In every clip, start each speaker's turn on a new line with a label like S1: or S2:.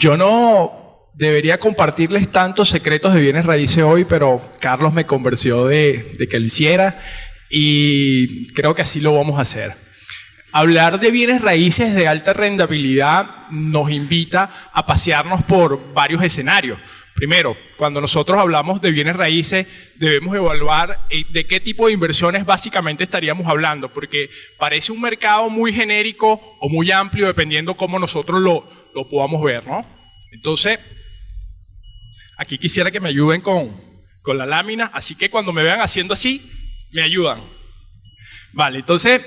S1: Yo no debería compartirles tantos secretos de bienes raíces hoy, pero Carlos me convenció de que lo hiciera y creo que así lo vamos a hacer. Hablar de bienes raíces de alta rentabilidad nos invita a pasearnos por varios escenarios. Primero, cuando nosotros hablamos de bienes raíces, debemos evaluar de qué tipo de inversiones básicamente estaríamos hablando, porque parece un mercado muy genérico o muy amplio, dependiendo cómo nosotros lo podamos ver, ¿no? Entonces, aquí quisiera que me ayuden con la lámina, así que cuando me vean haciendo así, me ayudan. Vale, entonces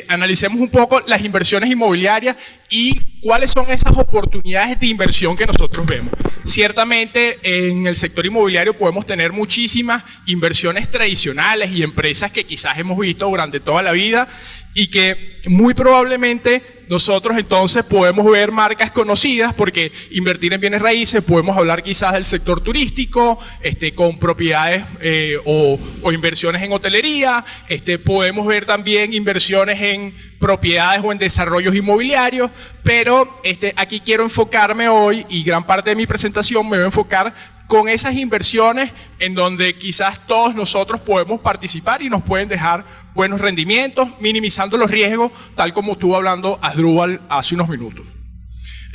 S1: analicemos un poco las inversiones inmobiliarias y cuáles son esas oportunidades de inversión que nosotros vemos. Ciertamente en el sector inmobiliario podemos tener muchísimas inversiones tradicionales y empresas que quizás hemos visto durante toda la vida y que muy probablemente nosotros entonces podemos ver marcas conocidas porque invertir en bienes raíces, podemos hablar quizás del sector turístico, con propiedades o inversiones en hotelería, podemos ver también inversiones en propiedades o en desarrollos inmobiliarios, pero aquí quiero enfocarme hoy y gran parte de mi presentación me voy a enfocar con esas inversiones en donde quizás todos nosotros podemos participar y nos pueden dejar buenos rendimientos, minimizando los riesgos, tal como estuvo hablando Asdrúbal hace unos minutos.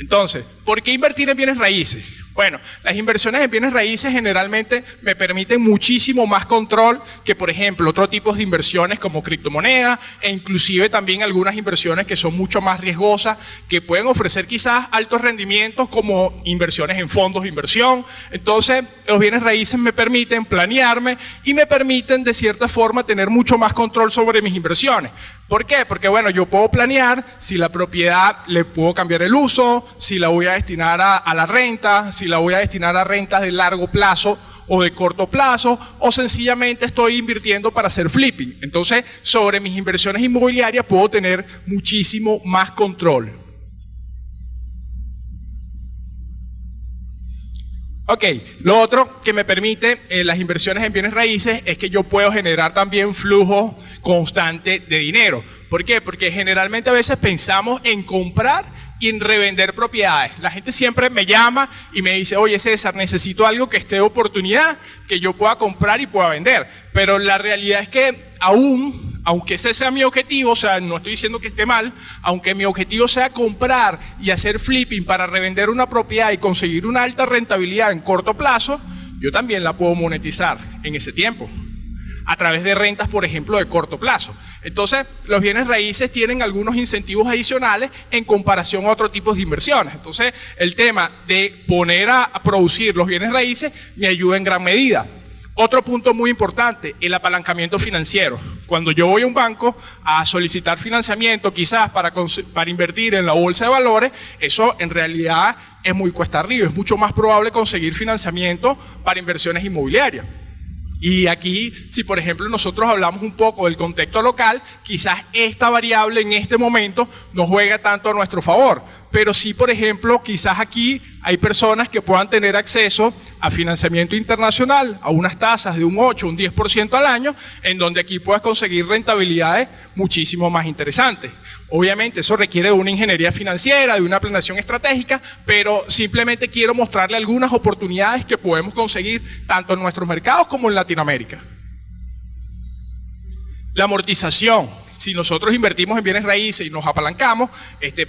S1: Entonces, ¿por qué invertir en bienes raíces? Bueno, las inversiones en bienes raíces generalmente me permiten muchísimo más control que, por ejemplo, otros tipos de inversiones como criptomonedas e inclusive también algunas inversiones que son mucho más riesgosas, que pueden ofrecer quizás altos rendimientos como inversiones en fondos de inversión. Entonces, los bienes raíces me permiten planearme y me permiten de cierta forma tener mucho más control sobre mis inversiones. ¿Por qué? Porque bueno, yo puedo planear si la propiedad le puedo cambiar el uso, si la voy a destinar a la renta, si la voy a destinar a rentas de largo plazo o de corto plazo, o sencillamente estoy invirtiendo para hacer flipping. Entonces, sobre mis inversiones inmobiliarias puedo tener muchísimo más control. Ok, lo otro que me permite las inversiones en bienes raíces es que yo puedo generar también flujo constante de dinero. ¿Por qué? Porque generalmente a veces pensamos en comprar y en revender propiedades. La gente siempre me llama y me dice, oye César, necesito algo que esté de oportunidad, que yo pueda comprar y pueda vender. Pero la realidad es que aunque ese sea mi objetivo, o sea, no estoy diciendo que esté mal, aunque mi objetivo sea comprar y hacer flipping para revender una propiedad y conseguir una alta rentabilidad en corto plazo, yo también la puedo monetizar en ese tiempo, a través de rentas, por ejemplo, de corto plazo. Entonces, los bienes raíces tienen algunos incentivos adicionales en comparación a otros tipos de inversiones. Entonces, el tema de poner a producir los bienes raíces me ayuda en gran medida. Otro punto muy importante, el apalancamiento financiero. Cuando yo voy a un banco a solicitar financiamiento, quizás para invertir en la bolsa de valores, eso en realidad es muy cuesta arriba. Es mucho más probable conseguir financiamiento para inversiones inmobiliarias. Y aquí, si por ejemplo nosotros hablamos un poco del contexto local, quizás esta variable en este momento no juega tanto a nuestro favor. Pero sí, por ejemplo, quizás aquí hay personas que puedan tener acceso a financiamiento internacional, a unas tasas de un 8, un 10% al año, en donde aquí puedas conseguir rentabilidades muchísimo más interesantes. Obviamente eso requiere de una ingeniería financiera, de una planeación estratégica, pero simplemente quiero mostrarle algunas oportunidades que podemos conseguir tanto en nuestros mercados como en Latinoamérica. La amortización. Si nosotros invertimos en bienes raíces y nos apalancamos,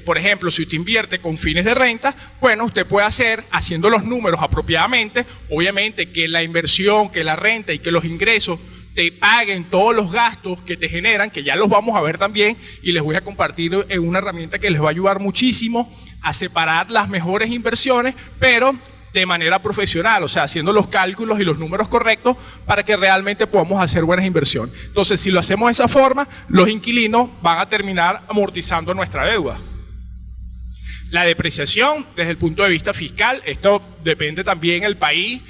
S1: por ejemplo, si usted invierte con fines de renta, bueno, usted puede hacer, haciendo los números apropiadamente, obviamente que la inversión, que la renta y que los ingresos te paguen todos los gastos que te generan, que ya los vamos a ver también, y les voy a compartir una herramienta que les va a ayudar muchísimo a separar las mejores inversiones, pero de manera profesional, o sea, haciendo los cálculos y los números correctos para que realmente podamos hacer buenas inversiones. Entonces, si lo hacemos de esa forma, los inquilinos van a terminar amortizando nuestra deuda. La depreciación, desde el punto de vista fiscal, esto depende también del país,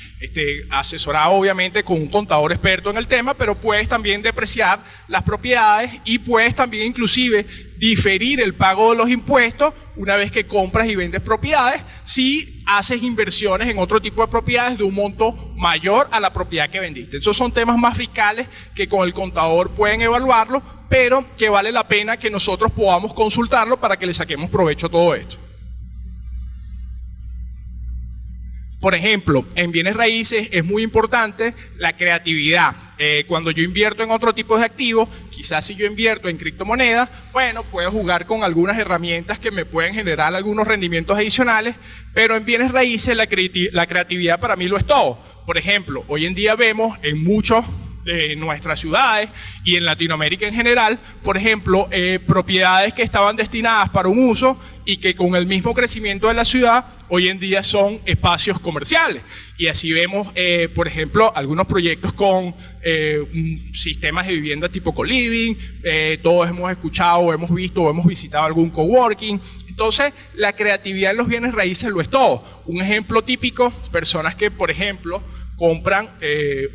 S1: asesorado obviamente con un contador experto en el tema, pero puedes también depreciar las propiedades y puedes también inclusive diferir el pago de los impuestos una vez que compras y vendes propiedades si haces inversiones en otro tipo de propiedades de un monto mayor a la propiedad que vendiste. Esos son temas más fiscales que con el contador pueden evaluarlo, pero que vale la pena que nosotros podamos consultarlo para que le saquemos provecho a todo esto. Por ejemplo, en bienes raíces es muy importante la creatividad. Cuando yo invierto en otro tipo de activos, quizás si yo invierto en criptomonedas, bueno, puedo jugar con algunas herramientas que me pueden generar algunos rendimientos adicionales, pero en bienes raíces la creatividad para mí lo es todo. Por ejemplo, hoy en día vemos en muchos de nuestras ciudades y en Latinoamérica en general, por ejemplo, propiedades que estaban destinadas para un uso y que con el mismo crecimiento de la ciudad, hoy en día son espacios comerciales. Y así vemos, por ejemplo, algunos proyectos con sistemas de vivienda tipo co-living, todos hemos escuchado, hemos visto o hemos visitado algún coworking. Entonces, la creatividad en los bienes raíces lo es todo. Un ejemplo típico, personas que, por ejemplo, compran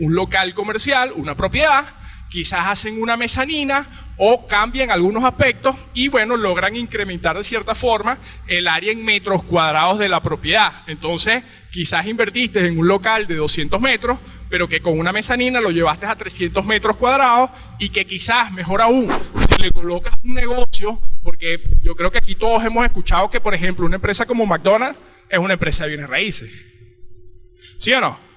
S1: un local comercial, una propiedad, quizás hacen una mezanina o cambian algunos aspectos y bueno, logran incrementar de cierta forma el área en metros cuadrados de la propiedad. Entonces, quizás invertiste en un local de 200 metros, pero que con una mezanina lo llevaste a 300 metros cuadrados y que quizás, mejor aún, si le colocas un negocio, porque yo creo que aquí todos hemos escuchado que, por ejemplo, una empresa como McDonald's es una empresa de bienes raíces. ¿Sí o no?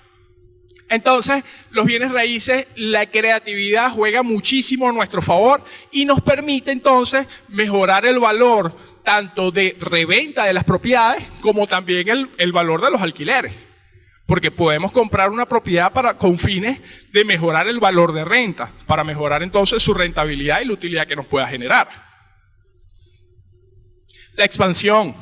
S1: Entonces, los bienes raíces, la creatividad juega muchísimo a nuestro favor y nos permite entonces mejorar el valor tanto de reventa de las propiedades como también el valor de los alquileres. Porque podemos comprar una propiedad con fines de mejorar el valor de renta, para mejorar entonces su rentabilidad y la utilidad que nos pueda generar. La expansión,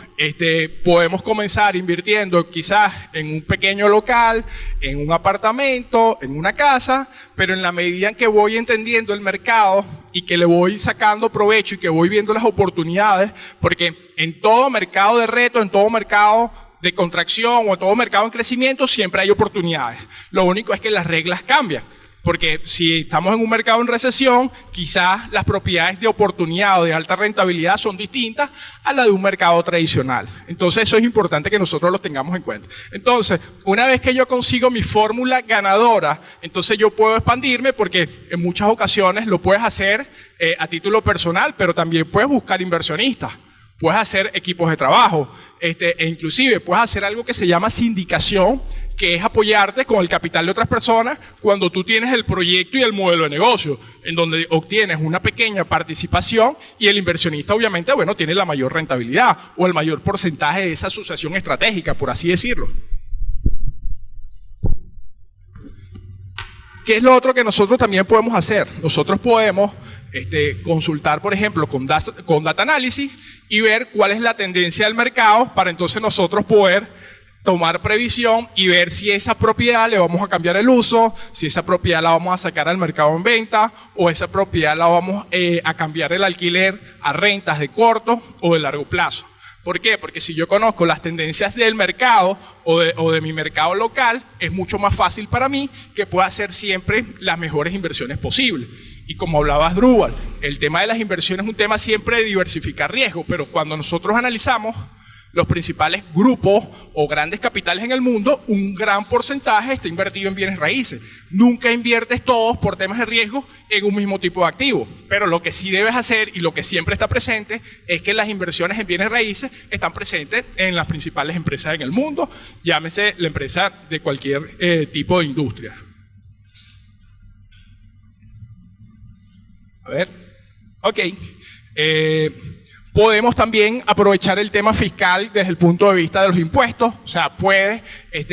S1: podemos comenzar invirtiendo quizás en un pequeño local, en un apartamento, en una casa, pero en la medida en que voy entendiendo el mercado y que le voy sacando provecho y que voy viendo las oportunidades, porque en todo mercado de reto, en todo mercado de contracción o en todo mercado en crecimiento siempre hay oportunidades. Lo único es que las reglas cambian. Porque si estamos en un mercado en recesión, quizás las propiedades de oportunidad o de alta rentabilidad son distintas a las de un mercado tradicional. Entonces eso es importante que nosotros lo tengamos en cuenta. Entonces, una vez que yo consigo mi fórmula ganadora, entonces yo puedo expandirme porque en muchas ocasiones lo puedes hacer a título personal, pero también puedes buscar inversionistas. Puedes hacer equipos de trabajo, e inclusive puedes hacer algo que se llama sindicación, que es apoyarte con el capital de otras personas cuando tú tienes el proyecto y el modelo de negocio, en donde obtienes una pequeña participación y el inversionista obviamente, bueno, tiene la mayor rentabilidad o el mayor porcentaje de esa asociación estratégica, por así decirlo. ¿Qué es lo otro que nosotros también podemos hacer? Nosotros podemos consultar, por ejemplo, con Data Analysis y ver cuál es la tendencia del mercado para entonces nosotros poder tomar previsión y ver si esa propiedad le vamos a cambiar el uso, si esa propiedad la vamos a sacar al mercado en venta o esa propiedad la vamos a cambiar el alquiler a rentas de corto o de largo plazo. ¿Por qué? Porque si yo conozco las tendencias del mercado o de mi mercado local, es mucho más fácil para mí que pueda hacer siempre las mejores inversiones posibles. Y como hablabas, Drupal, el tema de las inversiones es un tema siempre de diversificar riesgos, pero cuando nosotros analizamos los principales grupos o grandes capitales en el mundo, un gran porcentaje está invertido en bienes raíces. Nunca inviertes todos por temas de riesgo en un mismo tipo de activo, pero lo que sí debes hacer y lo que siempre está presente es que las inversiones en bienes raíces están presentes en las principales empresas en el mundo, llámese la empresa de cualquier tipo de industria. A ver, ok. Podemos también aprovechar el tema fiscal desde el punto de vista de los impuestos, o sea, puedes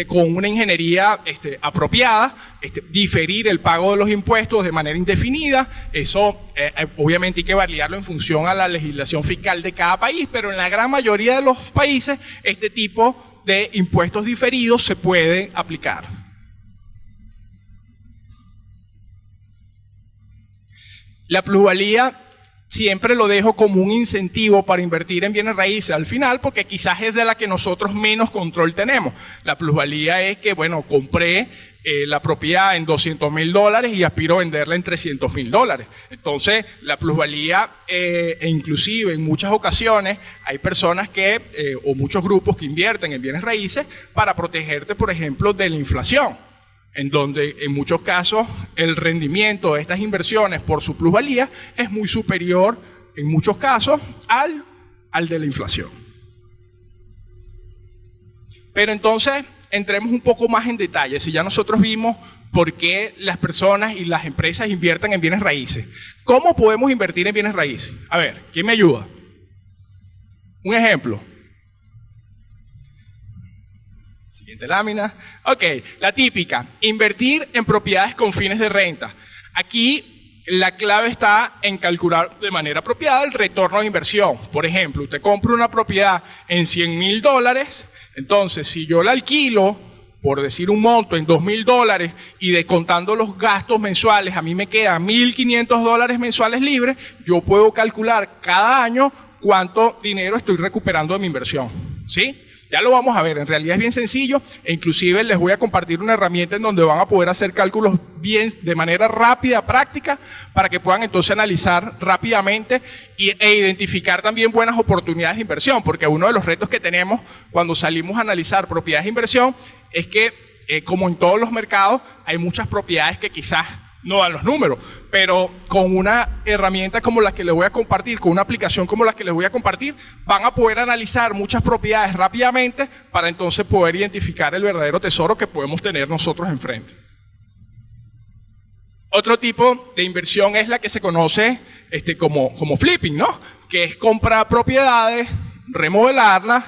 S1: con una ingeniería apropiada diferir el pago de los impuestos de manera indefinida. Eso obviamente hay que validarlo en función a la legislación fiscal de cada país, pero en la gran mayoría de los países este tipo de impuestos diferidos se puede aplicar. La plusvalía siempre lo dejo como un incentivo para invertir en bienes raíces al final, porque quizás es de la que nosotros menos control tenemos. La plusvalía es que, bueno, compré la propiedad en $200,000 y aspiro a venderla en $300,000. Entonces, la plusvalía, inclusive en muchas ocasiones, hay personas o muchos grupos que invierten en bienes raíces para protegerte, por ejemplo, de la inflación, en donde en muchos casos el rendimiento de estas inversiones por su plusvalía es muy superior, en muchos casos, al de la inflación. Pero entonces, entremos un poco más en detalle. Si ya nosotros vimos por qué las personas y las empresas invierten en bienes raíces, ¿cómo podemos invertir en bienes raíces? A ver, ¿quién me ayuda? Un ejemplo. Siguiente lámina. Ok, la típica, invertir en propiedades con fines de renta. Aquí la clave está en calcular de manera apropiada el retorno de inversión. Por ejemplo, usted compra una propiedad en $100,000, entonces si yo la alquilo, por decir un monto, en $2,000 y descontando los gastos mensuales, a mí me quedan $1,500 mensuales libres, yo puedo calcular cada año cuánto dinero estoy recuperando de mi inversión. ¿Sí? Ya lo vamos a ver, en realidad es bien sencillo e inclusive les voy a compartir una herramienta en donde van a poder hacer cálculos bien, de manera rápida, práctica, para que puedan entonces analizar rápidamente e identificar también buenas oportunidades de inversión, porque uno de los retos que tenemos cuando salimos a analizar propiedades de inversión es que, como en todos los mercados, hay muchas propiedades que quizás no dan los números, pero con una herramienta como la que les voy a compartir, con una aplicación como la que les voy a compartir, van a poder analizar muchas propiedades rápidamente para entonces poder identificar el verdadero tesoro que podemos tener nosotros enfrente. Otro tipo de inversión es la que se conoce como flipping, ¿no? Que es comprar propiedades, remodelarlas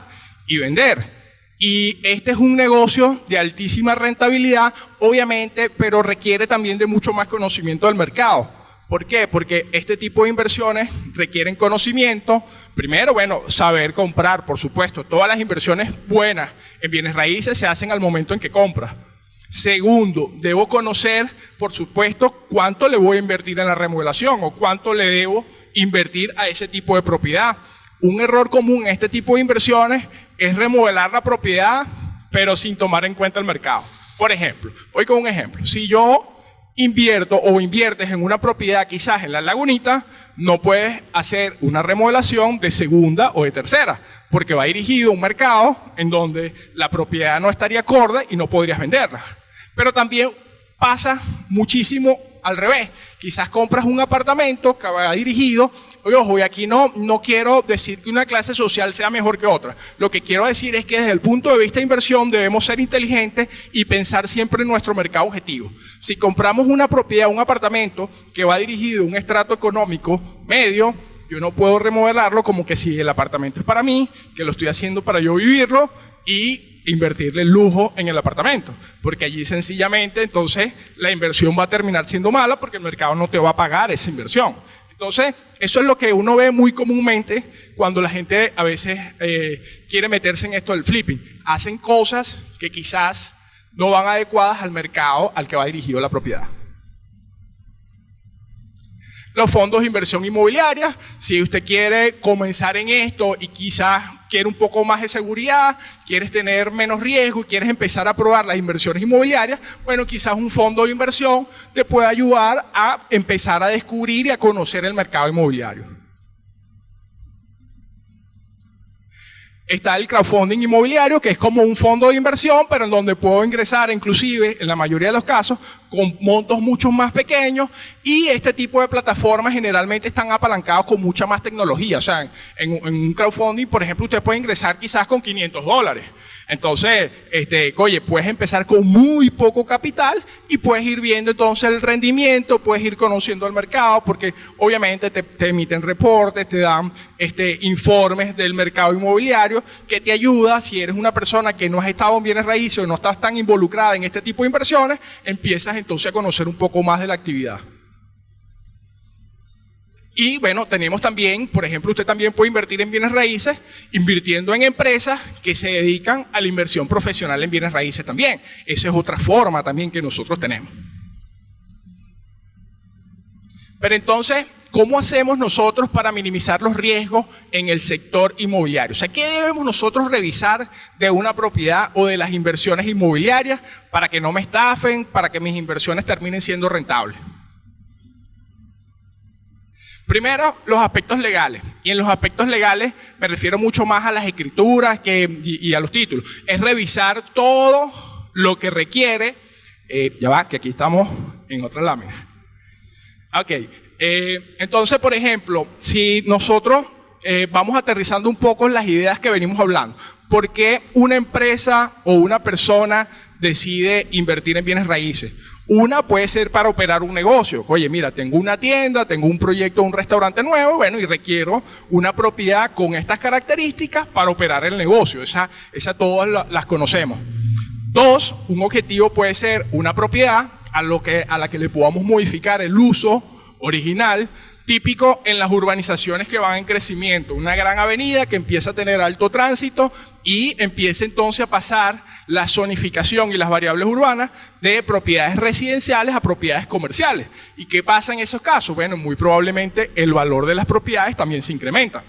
S1: y vender. Y este es un negocio de altísima rentabilidad, obviamente, pero requiere también de mucho más conocimiento del mercado. ¿Por qué? Porque este tipo de inversiones requieren conocimiento. Primero, bueno, saber comprar, por supuesto. Todas las inversiones buenas en bienes raíces se hacen al momento en que compras. Segundo, debo conocer, por supuesto, cuánto le voy a invertir en la remodelación o cuánto le debo invertir a ese tipo de propiedad. Un error común en este tipo de inversiones es remodelar la propiedad, pero sin tomar en cuenta el mercado. Por ejemplo, voy con un ejemplo. Si yo invierto o inviertes en una propiedad quizás en La Lagunita, no puedes hacer una remodelación de segunda o de tercera, porque va dirigido a un mercado en donde la propiedad no estaría acorde y no podrías venderla. Pero también pasa muchísimo al revés. Quizás compras un apartamento que va dirigido. Ojo, y aquí no quiero decir que una clase social sea mejor que otra. Lo que quiero decir es que desde el punto de vista de inversión debemos ser inteligentes y pensar siempre en nuestro mercado objetivo. Si compramos una propiedad, un apartamento que va dirigido a un estrato económico medio, yo no puedo remodelarlo como que si el apartamento es para mí, que lo estoy haciendo para yo vivirlo y invertirle lujo en el apartamento, porque allí sencillamente entonces la inversión va a terminar siendo mala porque el mercado no te va a pagar esa inversión. Entonces, eso es lo que uno ve muy comúnmente cuando la gente a veces quiere meterse en esto del flipping. Hacen cosas que quizás no van adecuadas al mercado al que va dirigido la propiedad. Los fondos de inversión inmobiliaria, si usted quiere comenzar en esto y quizás quiere un poco más de seguridad, quieres tener menos riesgo y quieres empezar a probar las inversiones inmobiliarias, bueno, quizás un fondo de inversión te puede ayudar a empezar a descubrir y a conocer el mercado inmobiliario. Está el crowdfunding inmobiliario, que es como un fondo de inversión, pero en donde puedo ingresar, inclusive, en la mayoría de los casos, con montos mucho más pequeños, y este tipo de plataformas generalmente están apalancados con mucha más tecnología. O sea, en un crowdfunding, por ejemplo, usted puede ingresar quizás con $500. Entonces, oye, puedes empezar con muy poco capital y puedes ir viendo entonces el rendimiento, puedes ir conociendo el mercado, porque obviamente te emiten reportes, te dan informes del mercado inmobiliario que te ayuda. Si eres una persona que no has estado en bienes raíces o no estás tan involucrada en este tipo de inversiones, empiezas entonces a conocer un poco más de la actividad. Y bueno, tenemos también, por ejemplo, usted también puede invertir en bienes raíces invirtiendo en empresas que se dedican a la inversión profesional en bienes raíces también. Esa es otra forma también que nosotros tenemos. Pero entonces, ¿cómo hacemos nosotros para minimizar los riesgos en el sector inmobiliario? O sea, ¿qué debemos nosotros revisar de una propiedad o de las inversiones inmobiliarias para que no me estafen, para que mis inversiones terminen siendo rentables? Primero, los aspectos legales. Y en los aspectos legales me refiero mucho más a las escrituras y a los títulos. Es revisar todo lo que requiere. Ya va, que aquí estamos en otra lámina. Ok. Entonces, por ejemplo, si nosotros vamos aterrizando un poco en las ideas que venimos hablando. ¿Por qué una empresa o una persona decide invertir en bienes raíces? Una puede ser para operar un negocio. Oye, mira, tengo una tienda, tengo un proyecto, un restaurante nuevo, bueno, y requiero una propiedad con estas características para operar el negocio. Esa todas las conocemos. Dos, un objetivo puede ser una propiedad a la que le podamos modificar el uso original, típico en las urbanizaciones que van en crecimiento. Una gran avenida que empieza a tener alto tránsito y empieza entonces a pasar la zonificación y las variables urbanas de propiedades residenciales a propiedades comerciales. ¿Y qué pasa en esos casos? Bueno, muy probablemente el valor de las propiedades también se incrementa.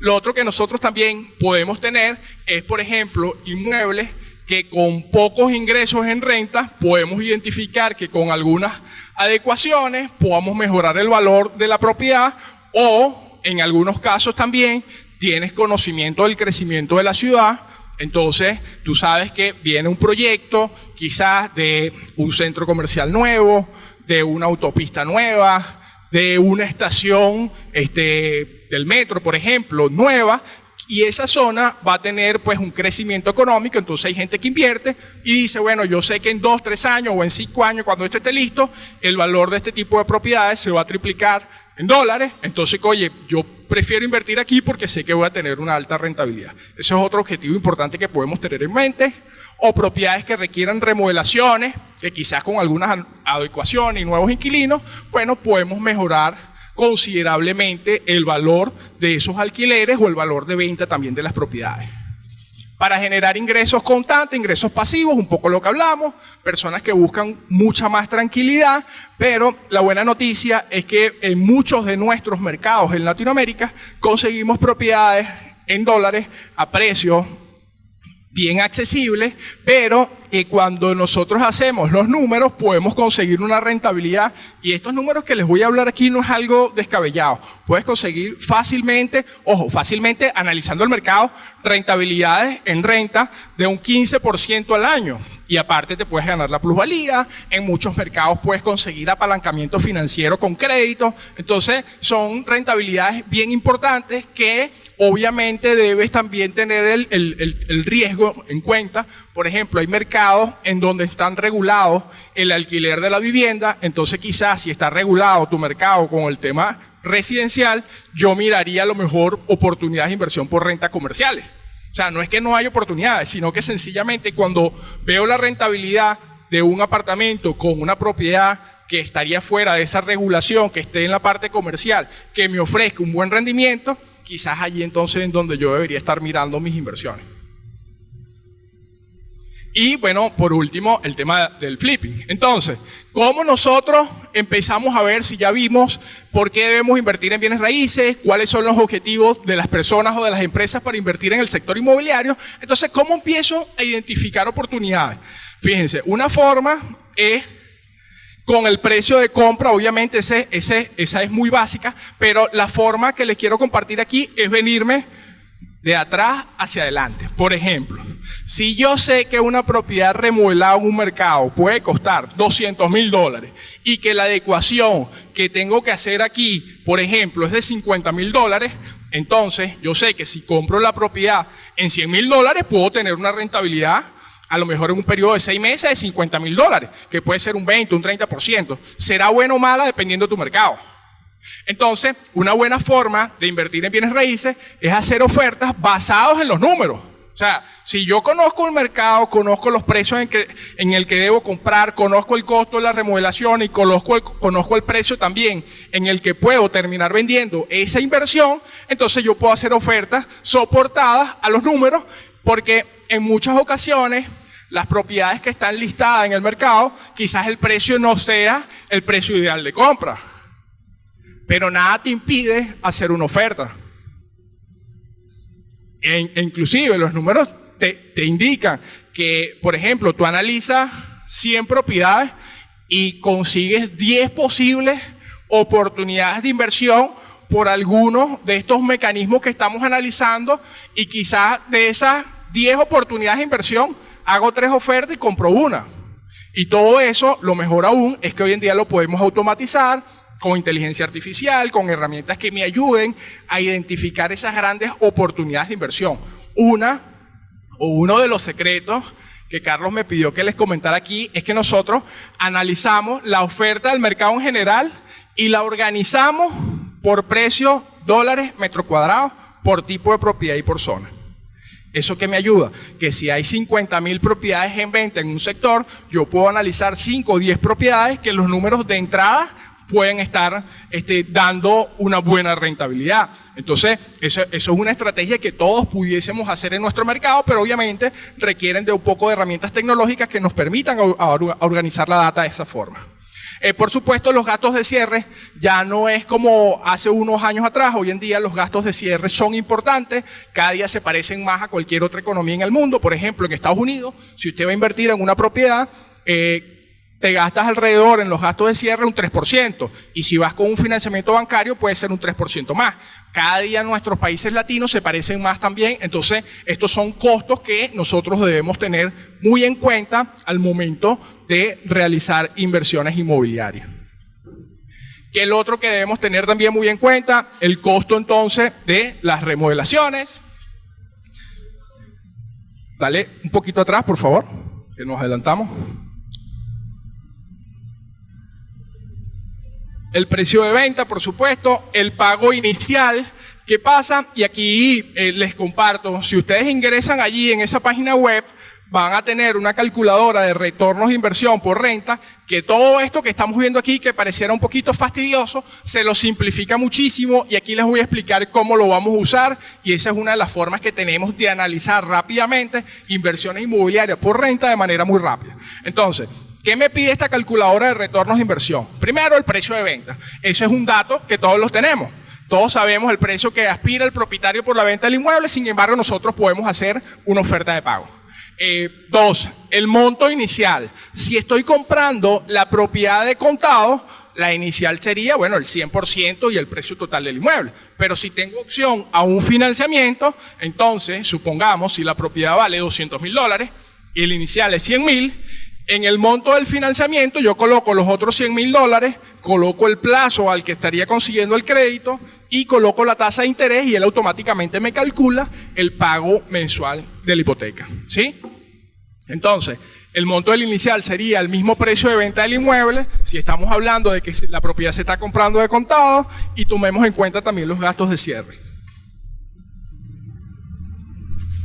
S1: Lo otro que nosotros también podemos tener es, por ejemplo, inmuebles que con pocos ingresos en renta podemos identificar que con algunas adecuaciones podamos mejorar el valor de la propiedad, o en algunos casos también tienes conocimiento del crecimiento de la ciudad. Entonces tú sabes que viene un proyecto quizás de un centro comercial nuevo, de una autopista nueva, de una estación del metro, por ejemplo, nueva. Y esa zona va a tener pues un crecimiento económico, entonces hay gente que invierte y dice, bueno, yo sé que en 2, 3 años o en 5 años, cuando esto esté listo, el valor de este tipo de propiedades se va a triplicar en dólares. Entonces, oye, yo prefiero invertir aquí porque sé que voy a tener una alta rentabilidad. Ese es otro objetivo importante que podemos tener en mente. O propiedades que requieran remodelaciones, que quizás con algunas adecuaciones y nuevos inquilinos, bueno, podemos mejorar considerablemente el valor de esos alquileres o el valor de venta también de las propiedades. Para generar ingresos constantes, ingresos pasivos, un poco lo que hablamos, personas que buscan mucha más tranquilidad, pero la buena noticia es que en muchos de nuestros mercados en Latinoamérica conseguimos propiedades en dólares a precios bien accesibles, pero cuando nosotros hacemos los números podemos conseguir una rentabilidad, y estos números que les voy a hablar aquí no es algo descabellado. Puedes conseguir fácilmente, fácilmente analizando el mercado, rentabilidades en renta de un 15% al año. Y aparte te puedes ganar la plusvalía. En muchos mercados puedes conseguir apalancamiento financiero con crédito. Entonces son rentabilidades bien importantes que obviamente debes también tener el riesgo en cuenta. Por ejemplo, hay mercados en donde están regulados el alquiler de la vivienda. Entonces quizás si está regulado tu mercado con el tema residencial, yo miraría a lo mejor oportunidades de inversión por renta comerciales. O sea, no es que no hay oportunidades, sino que sencillamente cuando veo la rentabilidad de un apartamento con una propiedad que estaría fuera de esa regulación, que esté en la parte comercial, que me ofrezca un buen rendimiento, quizás allí entonces es donde yo debería estar mirando mis inversiones. Y bueno, por último, el tema del flipping. Entonces, ¿cómo nosotros empezamos a ver, si ya vimos por qué debemos invertir en bienes raíces, cuáles son los objetivos de las personas o de las empresas para invertir en el sector inmobiliario? Entonces, ¿cómo empiezo a identificar oportunidades? Fíjense, una forma es con el precio de compra. Obviamente esa es muy básica, pero la forma que les quiero compartir aquí es venirme de atrás hacia adelante. Por ejemplo, si yo sé que una propiedad remodelada en un mercado puede costar $200,000 y que la adecuación que tengo que hacer aquí, por ejemplo, es de $50,000, entonces yo sé que si compro la propiedad en $100,000 puedo tener una rentabilidad a lo mejor en un periodo de 6 meses de $50,000, que puede ser un 20, un 30%. Será buena o mala dependiendo de tu mercado. Entonces, una buena forma de invertir en bienes raíces es hacer ofertas basadas en los números. O sea, si yo conozco el mercado, conozco los precios en el que debo comprar, conozco el costo de la remodelación y conozco el precio también en el que puedo terminar vendiendo esa inversión, entonces yo puedo hacer ofertas soportadas a los números, porque en muchas ocasiones las propiedades que están listadas en el mercado, quizás el precio no sea el precio ideal de compra, pero nada te impide hacer una oferta. Inclusive los números te indican que, por ejemplo, tú analizas 100 propiedades y consigues 10 posibles oportunidades de inversión por algunos de estos mecanismos que estamos analizando, y quizás de esas 10 oportunidades de inversión hago 3 ofertas y compro una. Y todo eso, lo mejor aún, es que hoy en día lo podemos automatizar con inteligencia artificial, con herramientas que me ayuden a identificar esas grandes oportunidades de inversión. Uno de los secretos que Carlos me pidió que les comentara aquí es que nosotros analizamos la oferta del mercado en general y la organizamos por precio dólares metro cuadrado, por tipo de propiedad y por zona. ¿Eso qué me ayuda? Que si hay 50.000 propiedades en venta en un sector, yo puedo analizar 5 o 10 propiedades que los números de entrada pueden estar dando una buena rentabilidad. Entonces, eso es una estrategia que todos pudiésemos hacer en nuestro mercado, pero obviamente requieren de un poco de herramientas tecnológicas que nos permitan organizar la data de esa forma. Por supuesto, los gastos de cierre ya no es como hace unos años atrás. Hoy en día los gastos de cierre son importantes, cada día se parecen más a cualquier otra economía en el mundo. Por ejemplo, en Estados Unidos, si usted va a invertir en una propiedad, te gastas alrededor en los gastos de cierre un 3%, y si vas con un financiamiento bancario puede ser un 3% más. Cada día nuestros países latinos se parecen más también, entonces estos son costos que nosotros debemos tener muy en cuenta al momento de realizar inversiones inmobiliarias. ¿Qué es lo otro que debemos tener también muy en cuenta? El costo entonces de las remodelaciones. Dale un poquito atrás, por favor, que nos adelantamos. El precio de venta, por supuesto, el pago inicial. ¿Qué pasa? Y aquí les comparto, si ustedes ingresan allí en esa página web, van a tener una calculadora de retornos de inversión por renta, que todo esto que estamos viendo aquí, que pareciera un poquito fastidioso, se lo simplifica muchísimo, y aquí les voy a explicar cómo lo vamos a usar, y esa es una de las formas que tenemos de analizar rápidamente inversiones inmobiliarias por renta de manera muy rápida. Entonces, ¿qué me pide esta calculadora de retornos de inversión? Primero, el precio de venta. Eso es un dato que todos los tenemos. Todos sabemos el precio que aspira el propietario por la venta del inmueble, sin embargo, nosotros podemos hacer una oferta de pago. 2, el monto inicial. Si estoy comprando la propiedad de contado, la inicial sería, bueno, el 100% y el precio total del inmueble. Pero si tengo opción a un financiamiento, entonces, supongamos, si la propiedad vale $200.000 y el inicial es $100.000, en el monto del financiamiento yo coloco los otros $100.000, coloco el plazo al que estaría consiguiendo el crédito y coloco la tasa de interés, y él automáticamente me calcula el pago mensual de la hipoteca, ¿sí? Entonces, el monto del inicial sería el mismo precio de venta del inmueble, si estamos hablando de que la propiedad se está comprando de contado, y tomemos en cuenta también los gastos de cierre.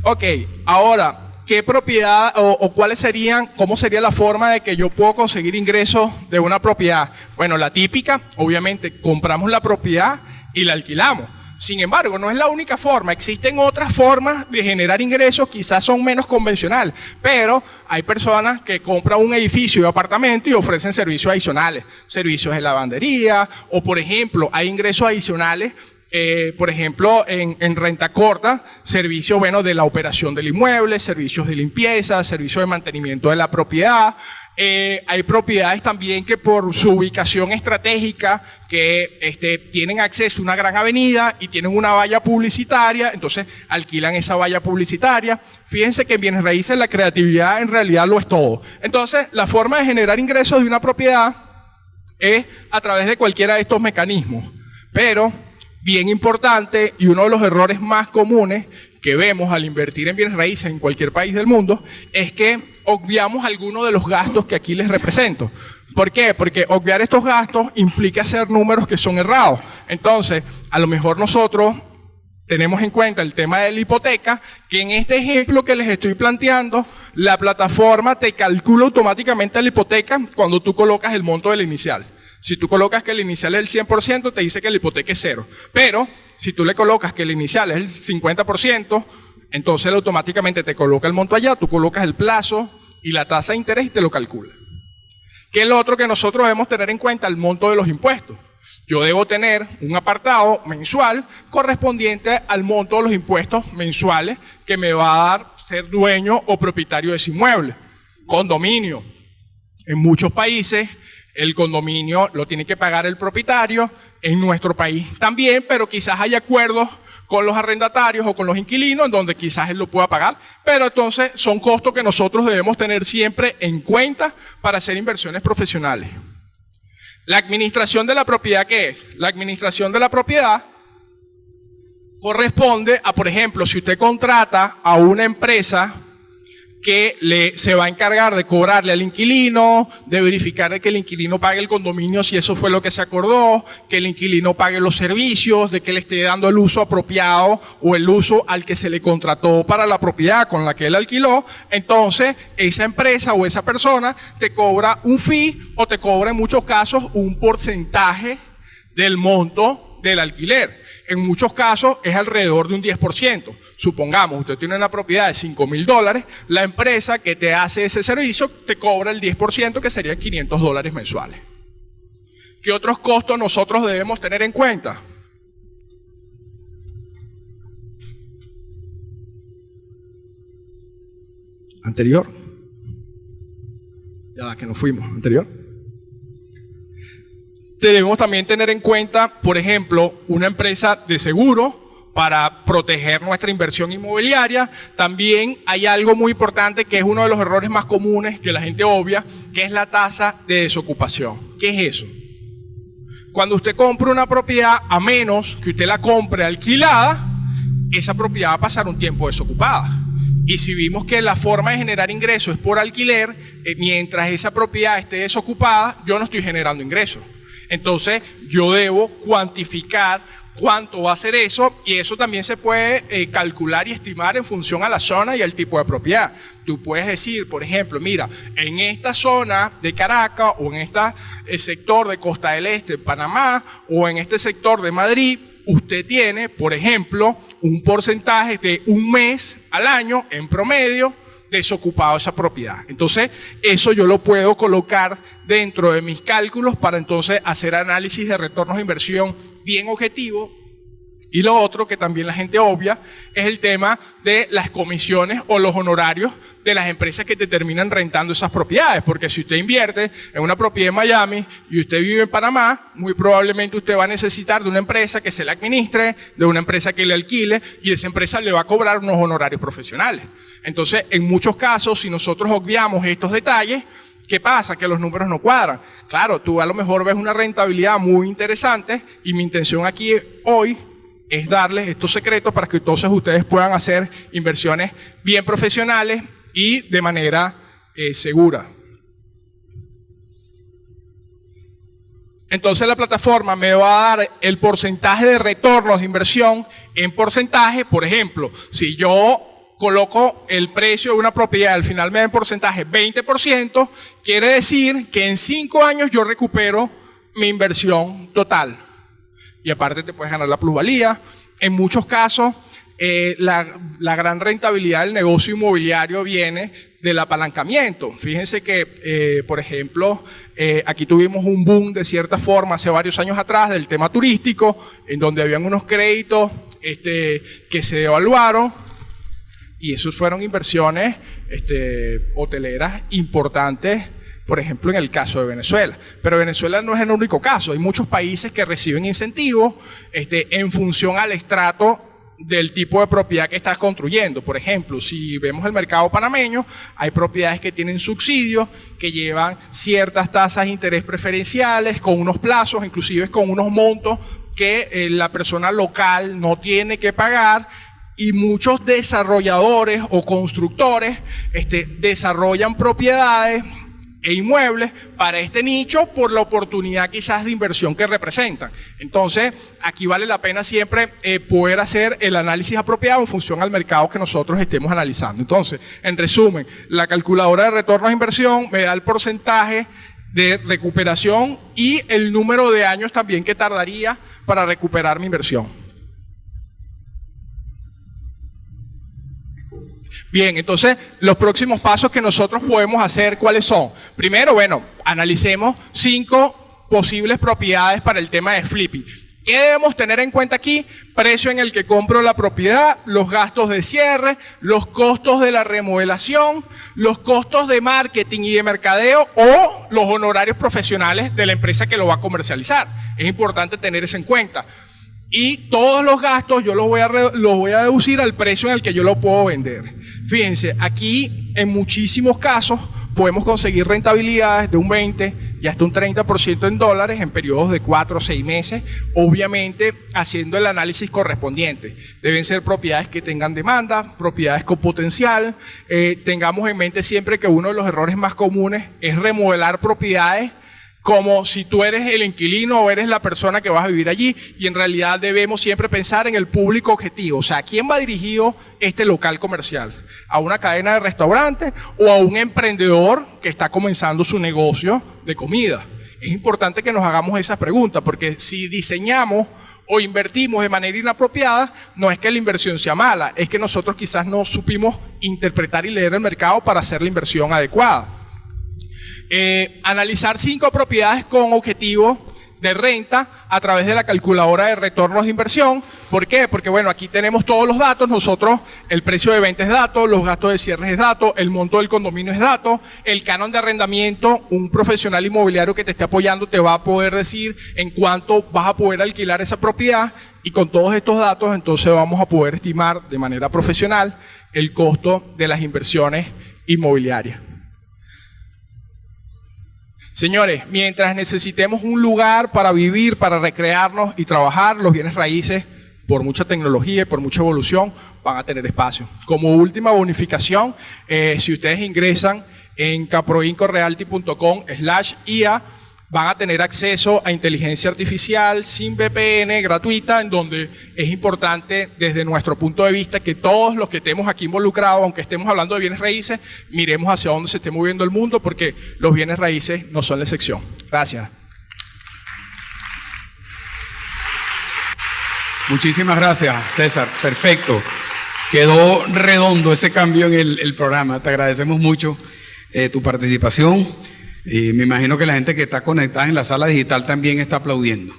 S1: Ok, ahora, ¿qué propiedad o cuáles serían, cómo sería la forma de que yo puedo conseguir ingresos de una propiedad? Bueno, la típica, obviamente, compramos la propiedad y la alquilamos. Sin embargo, no es la única forma. Existen otras formas de generar ingresos, quizás son menos convencionales, pero hay personas que compran un edificio de apartamento y ofrecen servicios adicionales, servicios de lavandería, o por ejemplo, hay ingresos adicionales. Por ejemplo, en renta corta, servicios, bueno, de la operación del inmueble, servicios de limpieza, servicios de mantenimiento de la propiedad. Hay propiedades también que por su ubicación estratégica, que tienen acceso a una gran avenida y tienen una valla publicitaria, entonces alquilan esa valla publicitaria. Fíjense que en bienes raíces la creatividad en realidad lo es todo. Entonces, la forma de generar ingresos de una propiedad es a través de cualquiera de estos mecanismos. Pero bien importante, y uno de los errores más comunes que vemos al invertir en bienes raíces en cualquier país del mundo, es que obviamos algunos de los gastos que aquí les represento. ¿Por qué? Porque obviar estos gastos implica hacer números que son errados. Entonces, a lo mejor nosotros tenemos en cuenta el tema de la hipoteca, que en este ejemplo que les estoy planteando, la plataforma te calcula automáticamente la hipoteca cuando tú colocas el monto del inicial. Si tú colocas que el inicial es el 100%, te dice que la hipoteca es 0. Pero, si tú le colocas que el inicial es el 50%, entonces él automáticamente te coloca el monto allá, tú colocas el plazo y la tasa de interés y te lo calcula. ¿Qué es lo otro que nosotros debemos tener en cuenta? El monto de los impuestos. Yo debo tener un apartado mensual correspondiente al monto de los impuestos mensuales que me va a dar ser dueño o propietario de ese inmueble. Condominio. En muchos países, el condominio lo tiene que pagar el propietario, en nuestro país también, pero quizás hay acuerdos con los arrendatarios o con los inquilinos en donde quizás él lo pueda pagar, pero entonces son costos que nosotros debemos tener siempre en cuenta para hacer inversiones profesionales. La administración de la propiedad, ¿qué es? La administración de la propiedad corresponde a, por ejemplo, si usted contrata a una empresa que se va a encargar de cobrarle al inquilino, de verificar que el inquilino pague el condominio si eso fue lo que se acordó, que el inquilino pague los servicios, de que le esté dando el uso apropiado o el uso al que se le contrató para la propiedad con la que él alquiló. Entonces, esa empresa o esa persona te cobra un fee o te cobra en muchos casos un porcentaje del monto del alquiler. En muchos casos es alrededor de un 10%. Supongamos, usted tiene una propiedad de $5,000, la empresa que te hace ese servicio te cobra el 10%, que serían $500 mensuales. ¿Qué otros costos nosotros debemos tener en cuenta? Anterior. Ya que nos fuimos. Anterior. Debemos también tener en cuenta, por ejemplo, una empresa de seguro para proteger nuestra inversión inmobiliaria. También hay algo muy importante que es uno de los errores más comunes que la gente obvia, que es la tasa de desocupación. ¿Qué es eso? Cuando usted compra una propiedad, a menos que usted la compre alquilada, esa propiedad va a pasar un tiempo desocupada. Y si vimos que la forma de generar ingresos es por alquiler, mientras esa propiedad esté desocupada, yo no estoy generando ingresos. Entonces, yo debo cuantificar cuánto va a ser eso, y eso también se puede calcular y estimar en función a la zona y al tipo de propiedad. Tú puedes decir, por ejemplo, mira, en esta zona de Caracas o en este sector de Costa del Este, Panamá, o en este sector de Madrid, usted tiene, por ejemplo, un porcentaje de un mes al año en promedio desocupado esa propiedad. Entonces, eso yo lo puedo colocar dentro de mis cálculos para entonces hacer análisis de retornos de inversión bien objetivo. Y lo otro que también la gente obvia es el tema de las comisiones o los honorarios de las empresas que te terminan rentando esas propiedades. Porque si usted invierte en una propiedad en Miami y usted vive en Panamá, muy probablemente usted va a necesitar de una empresa que se le administre, de una empresa que le alquile, y esa empresa le va a cobrar unos honorarios profesionales. Entonces, en muchos casos, si nosotros obviamos estos detalles, ¿qué pasa? Que los números no cuadran. Claro, tú a lo mejor ves una rentabilidad muy interesante, y mi intención aquí hoy es darles estos secretos para que entonces ustedes puedan hacer inversiones bien profesionales y de manera segura. Entonces la plataforma me va a dar el porcentaje de retornos de inversión en porcentaje. Por ejemplo, si yo coloco el precio de una propiedad, al final me da en porcentaje 20%, quiere decir que en 5 años yo recupero mi inversión total. Y aparte te puedes ganar la plusvalía. En muchos casos, la gran rentabilidad del negocio inmobiliario viene del apalancamiento. Fíjense que, por ejemplo, aquí tuvimos un boom de cierta forma hace varios años atrás del tema turístico, en donde habían unos créditos que se devaluaron, y esos fueron inversiones hoteleras importantes, por ejemplo, en el caso de Venezuela. Pero Venezuela no es el único caso. Hay muchos países que reciben incentivos en función al estrato del tipo de propiedad que estás construyendo. Por ejemplo, si vemos el mercado panameño, hay propiedades que tienen subsidios, que llevan ciertas tasas de interés preferenciales, con unos plazos, inclusive con unos montos que la persona local no tiene que pagar. Y muchos desarrolladores o constructores desarrollan propiedades e inmuebles para este nicho por la oportunidad quizás de inversión que representan. Entonces, aquí vale la pena siempre poder hacer el análisis apropiado en función al mercado que nosotros estemos analizando. Entonces, en resumen, la calculadora de retornos de inversión me da el porcentaje de recuperación y el número de años también que tardaría para recuperar mi inversión. Bien, entonces los próximos pasos que nosotros podemos hacer, ¿cuáles son? Primero, bueno, analicemos 5 posibles propiedades para el tema de flipping. ¿Qué debemos tener en cuenta aquí? Precio en el que compro la propiedad, los gastos de cierre, los costos de la remodelación, los costos de marketing y de mercadeo o los honorarios profesionales de la empresa que lo va a comercializar. Es importante tener eso en cuenta. Y todos los gastos yo los voy a deducir al precio en el que yo lo puedo vender. Fíjense, aquí en muchísimos casos podemos conseguir rentabilidades de un 20, y hasta un 30% en dólares en periodos de 4 o 6 meses, obviamente haciendo el análisis correspondiente. Deben ser propiedades que tengan demanda, propiedades con potencial. Tengamos en mente siempre que uno de los errores más comunes es remodelar propiedades como si tú eres el inquilino o eres la persona que vas a vivir allí, y en realidad debemos siempre pensar en el público objetivo. O sea, ¿a quién va dirigido este local comercial? ¿A una cadena de restaurantes o a un emprendedor que está comenzando su negocio de comida? Es importante que nos hagamos esa pregunta, porque si diseñamos o invertimos de manera inapropiada, no es que la inversión sea mala, es que nosotros quizás no supimos interpretar y leer el mercado para hacer la inversión adecuada. Analizar 5 propiedades con objetivo de renta a través de la calculadora de retornos de inversión. ¿Por qué? Porque bueno, aquí tenemos todos los datos. Nosotros, el precio de venta es dato, los gastos de cierre es dato, el monto del condominio es dato, el canon de arrendamiento, un profesional inmobiliario que te esté apoyando te va a poder decir en cuánto vas a poder alquilar esa propiedad, y con todos estos datos entonces vamos a poder estimar de manera profesional el costo de las inversiones inmobiliarias. Señores, mientras necesitemos un lugar para vivir, para recrearnos y trabajar, los bienes raíces, por mucha tecnología y por mucha evolución, van a tener espacio. Como última bonificación, si ustedes ingresan en caproincorealty.com/IA, van a tener acceso a inteligencia artificial sin VPN, gratuita, en donde es importante desde nuestro punto de vista que todos los que estemos aquí involucrados, aunque estemos hablando de bienes raíces, miremos hacia dónde se esté moviendo el mundo, porque los bienes raíces no son la excepción. Gracias.
S2: Muchísimas gracias, César. Perfecto. Quedó redondo ese cambio en el programa. Te agradecemos mucho tu participación. Y me imagino que la gente que está conectada en la sala digital también está aplaudiendo.